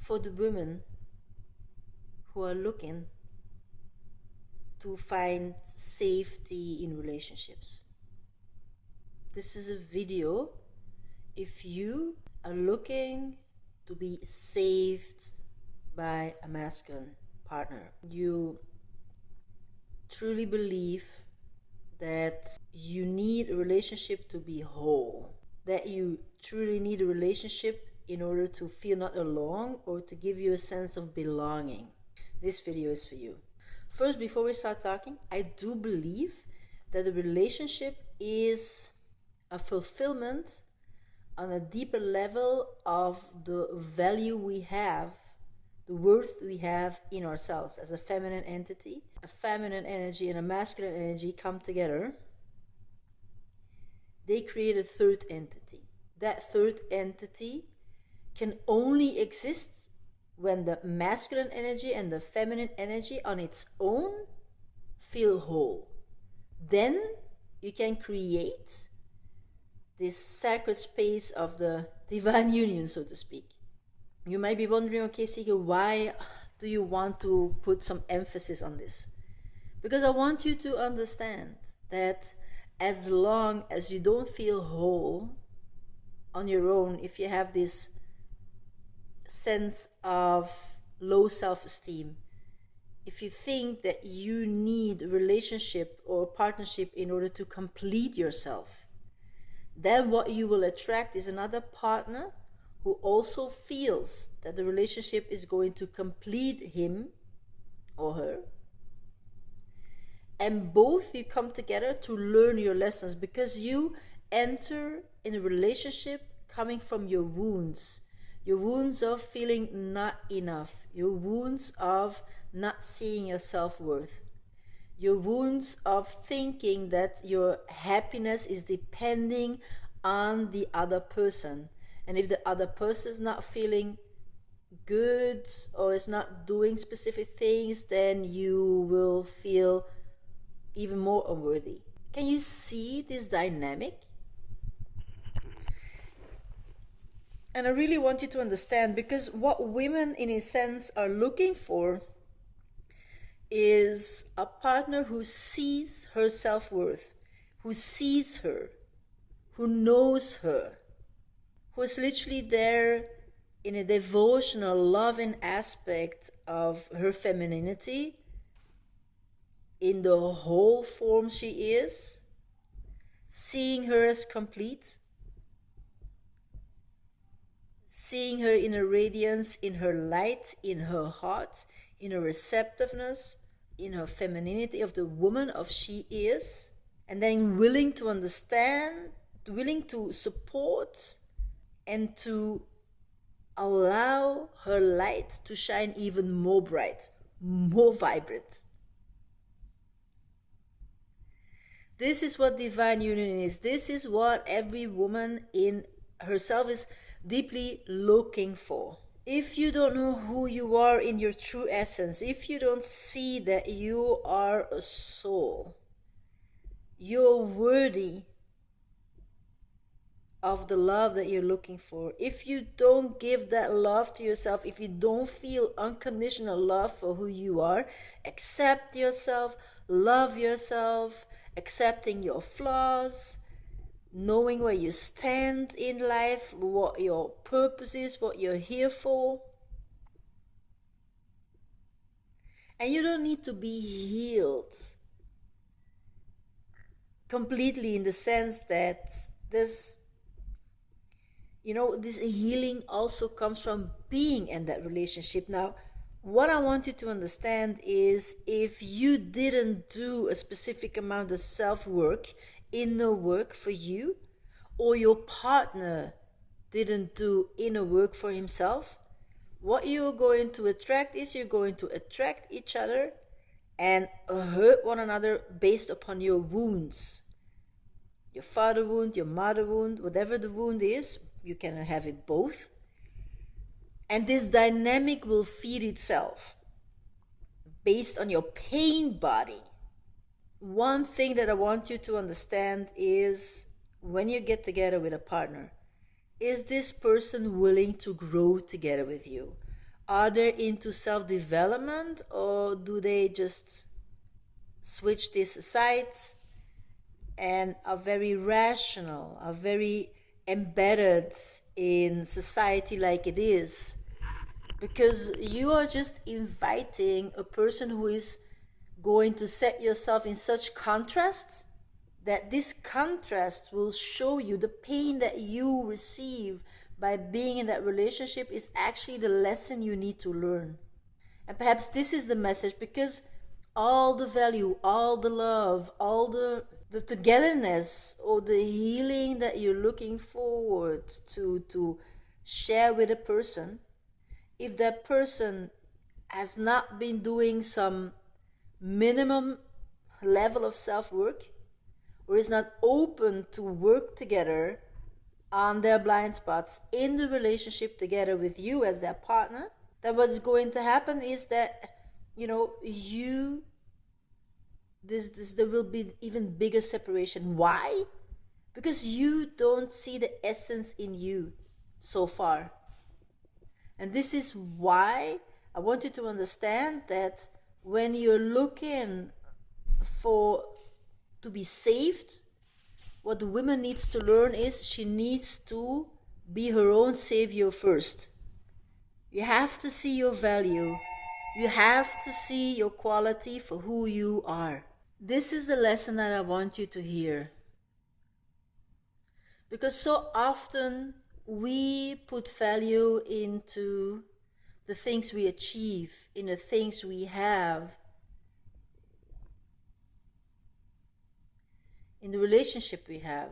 for the women who are looking to find safety in relationships. This is a video if you are looking to be saved by a masculine partner. You truly believe that you need a relationship to be whole, that you truly need a relationship in order to feel not alone or to give you a sense of belonging. This video is for you. First, before we start talking, I do believe that a relationship is a fulfillment on a deeper level of the value we have, the worth we have in ourselves as a feminine entity. A feminine energy and a masculine energy come together. They create a third entity. That third entity can only exist when the masculine energy and the feminine energy on its own feel whole. Then you can create this sacred space of the divine union, so to speak. You might be wondering, okay, Sige, why do you want to put some emphasis on this? Because I want you to understand that as long as you don't feel whole on your own, if you have this sense of low self-esteem, if you think that you need a relationship or a partnership in order to complete yourself, then what you will attract is another partner who also feels that the relationship is going to complete him or her. And both you come together to learn your lessons, because you enter in a relationship coming from your wounds of feeling not enough, your wounds of not seeing your self-worth, your wounds of thinking that your happiness is depending on the other person. And if the other person is not feeling good or is not doing specific things, then you will feel even more unworthy. Can you see this dynamic? And I really want you to understand, because what women in a sense are looking for is a partner who sees her self-worth, who sees her, who knows her, who is literally there in a devotional, loving aspect of her femininity, in the whole form she is, seeing her as complete, seeing her in her radiance, in her light, in her heart, in her receptiveness, in her femininity of the woman of she is, and then willing to understand, willing to support, and to allow her light to shine even more bright, more vibrant. This is what divine union is. This is what every woman in herself is deeply looking for. If you don't know who you are in your true essence, if you don't see that you are a soul, you're worthy of the love that you're looking for, if you don't give that love to yourself, if you don't feel unconditional love for who you are, accept yourself, love yourself, accepting your flaws, knowing where you stand in life, what your purpose is, what you're here for. And you don't need to be healed completely, in the sense that this healing also comes from being in that relationship. Now, what I want you to understand is, if you didn't do a specific amount of self-work, inner work for you, or your partner didn't do inner work for himself, what you're going to attract is you're going to attract each other and hurt one another based upon your wounds. Your father wound, your mother wound, whatever the wound is, you can have it both. And this dynamic will feed itself based on your pain body. One thing that I want you to understand is, when you get together with a partner, is this person willing to grow together with you? Are they into self-development, or do they just switch this aside and are very rational, are very embedded in society like it is? Because you are just inviting a person who is going to set yourself in such contrast that this contrast will show you the pain that you receive by being in that relationship is actually the lesson you need to learn. And perhaps this is the message, because all the value, all the love, all the togetherness or the healing that you're looking forward to share with a person, if that person has not been doing some minimum level of self-work, or is not open to work together on their blind spots in the relationship together with you as their partner, then what's going to happen is that, there will be even bigger separation. Why? Because you don't see the essence in you so far. And this is why I want you to understand that when you're looking to be saved, what the woman needs to learn is she needs to be her own savior first. You have to see your value. You have to see your quality for who you are. This is the lesson that I want you to hear. Because so often we put value into the things we achieve, in the things we have, in the relationship we have.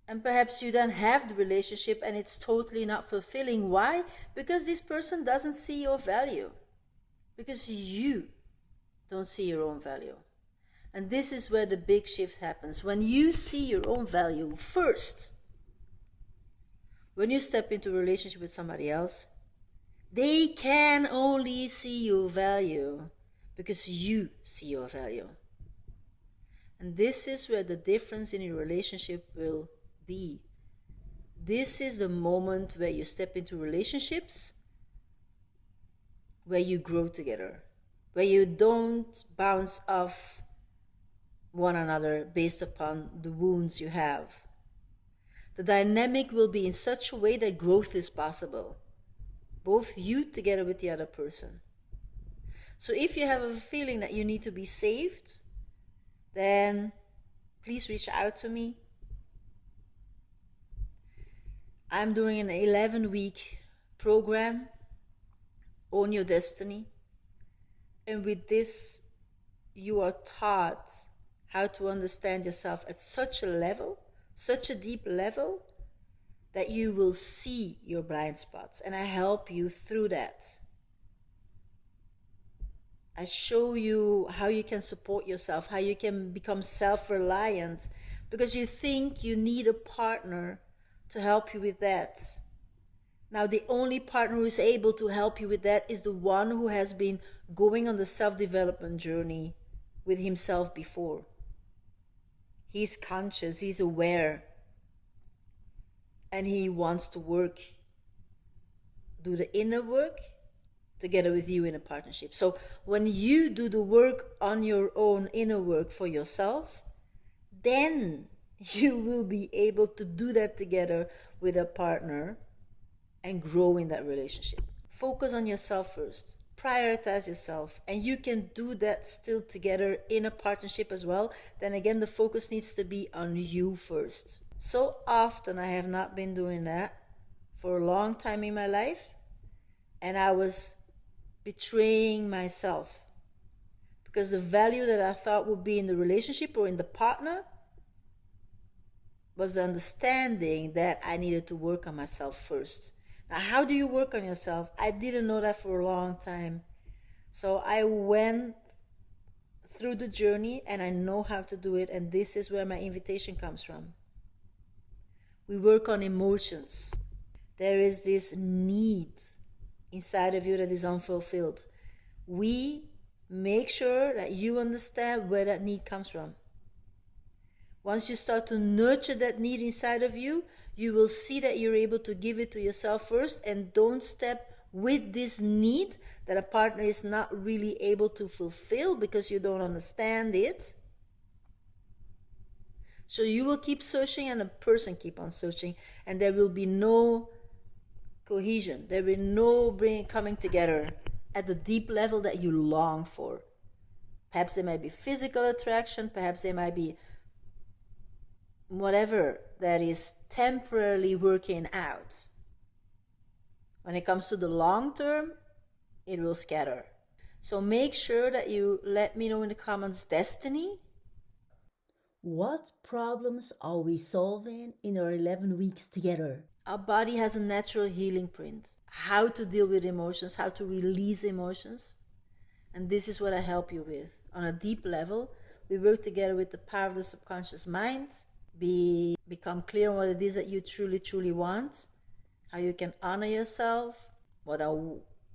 And perhaps you then have the relationship and it's totally not fulfilling. Why? Because this person doesn't see your value. Because you don't see your own value. And this is where the big shift happens. When you see your own value first, when you step into a relationship with somebody else, they can only see your value because you see your value. And this is where the difference in your relationship will be. This is the moment where you step into relationships where you grow together, where you don't bounce off one another based upon the wounds you have. The dynamic will be in such a way that growth is possible, both you together with the other person. So if you have a feeling that you need to be saved, then please reach out to me. I'm doing an 11-week program, Own Your Destiny. And with this, you are taught how to understand yourself at such a level, such a deep level, that you will see your blind spots. And I help you through that. I show you how you can support yourself, how you can become self-reliant, because you think you need a partner to help you with that. Now, the only partner who is able to help you with that is the one who has been going on the self-development journey with himself before. He's conscious, he's aware, and he wants to do the inner work together with you in a partnership. So when you do the work on your own inner work for yourself, then you will be able to do that together with a partner and grow in that relationship. Focus on yourself first. Prioritize yourself. And you can do that still together in a partnership as well. Then again, the focus needs to be on you first. So often I have not been doing that for a long time in my life. And I was betraying myself. Because the value that I thought would be in the relationship or in the partner was the understanding that I needed to work on myself first. Now, how do you work on yourself? I didn't know that for a long time. So I went through the journey and I know how to do it, and this is where my invitation comes from. We work on emotions. There is this need inside of you that is unfulfilled. We make sure that you understand where that need comes from. Once you start to nurture that need inside of you, you will see that you're able to give it to yourself first, and don't step with this need that a partner is not really able to fulfill because you don't understand it. So you will keep searching and the person keep on searching, and there will be no cohesion. There will be no coming together at the deep level that you long for. Perhaps there might be physical attraction, perhaps there might be whatever that is temporarily working out. When it comes to the long term, it will scatter. So make sure that you let me know in the comments, Destiny, What problems are we solving in our 11 weeks together? our body has a natural healing print. How to deal with emotions, how to release emotions. And this is what I help you with. On a deep level, we work together with the power of the subconscious mind. Become clear on what it is that you truly, truly want. How you can honor yourself. What are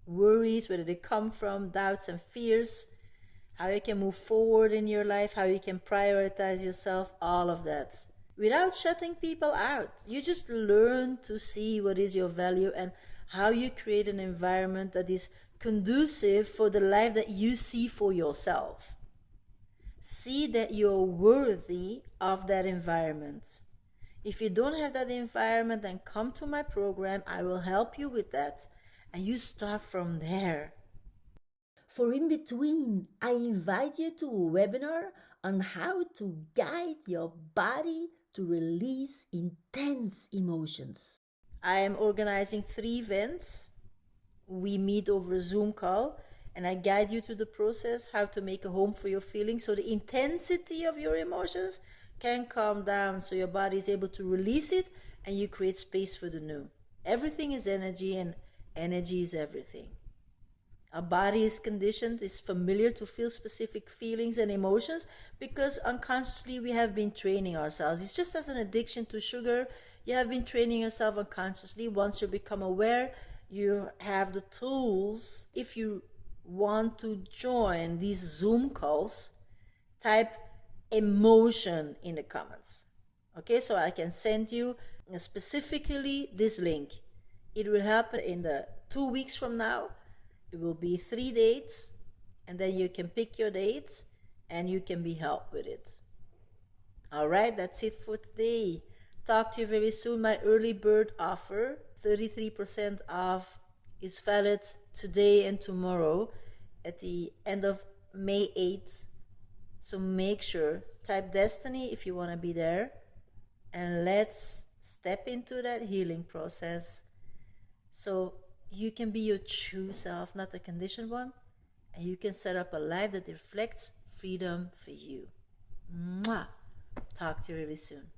worries, where do they come from, doubts and fears. How you can move forward in your life, how you can prioritize yourself, all of that. Without shutting people out, you just learn to see what is your value and how you create an environment that is conducive for the life that you see for yourself. See that you're worthy of that environment. If you don't have that environment, then come to my program. I will help you with that. And you start from there. For in between, I invite you to a webinar on how to guide your body to release intense emotions. I am organizing 3 events. We meet over a Zoom call and I guide you through the process, how to make a home for your feelings so the intensity of your emotions can calm down, so your body is able to release it and you create space for the new. Everything is energy and energy is everything. Our body is conditioned, is familiar to feel specific feelings and emotions because unconsciously we have been training ourselves. It's just as an addiction to sugar. You have been training yourself unconsciously. Once you become aware, you have the tools. If you want to join these Zoom calls, type emotion in the comments. Okay, so I can send you specifically this link. It will happen in the 2 weeks from now. It will be 3 dates, and then you can pick your dates and you can be helped with it. All right, that's it for today. Talk to you very soon. My early bird offer, 33% off, is valid today and tomorrow at the end of May 8th. So make sure, type Destiny if you want to be there, and let's step into that healing process so you can be your true self, not a conditioned one, and you can set up a life that reflects freedom for you. Mwah! Talk to you very soon.